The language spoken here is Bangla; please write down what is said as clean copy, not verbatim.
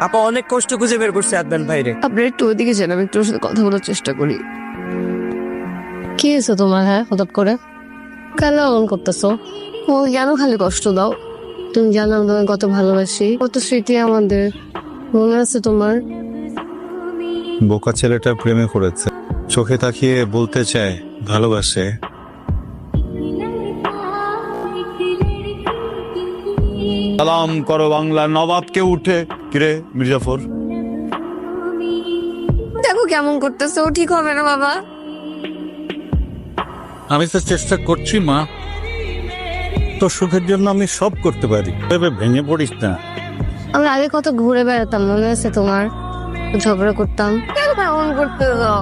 আপা অনেক কষ্ট খুঁজে বের করছে আদনান ভাইরে। আপনার একটু ওইদিকে যান, আমি একটু ওর সাথে কথা বলার চেষ্টা করি। কি হয়েছে তোমার? হ্যাঁ, হঠাৎ করে কেন এমন করতেছো? ও কেন খালি কষ্ট দাও? তুমি জানো আমি তোমাকে কত ভালোবাসি, কত স্মৃতি আমাদের, মনে আছে তোমার? বোকা ছেলেটা প্রেমে পড়েছে, চোখে তাকিয়ে বলতে চায় ভালোবাসে। সালাম করো বাংলা নবাবকে উঠে। কিরে মির্জাফর, দেখো কেমন করতেছো, ও ঠিক হবে না বাবা। আমি তো চেষ্টা করছি মা, তোর সুখের জন্য আমি সব করতে পারি, ভেবে ভেঙে পড়িস না। আমরা আগে কত ঘুরে বেড়াতাম, মনে আছে তোমার? ঝগড়া করতাম, কেন এমন করতেছো?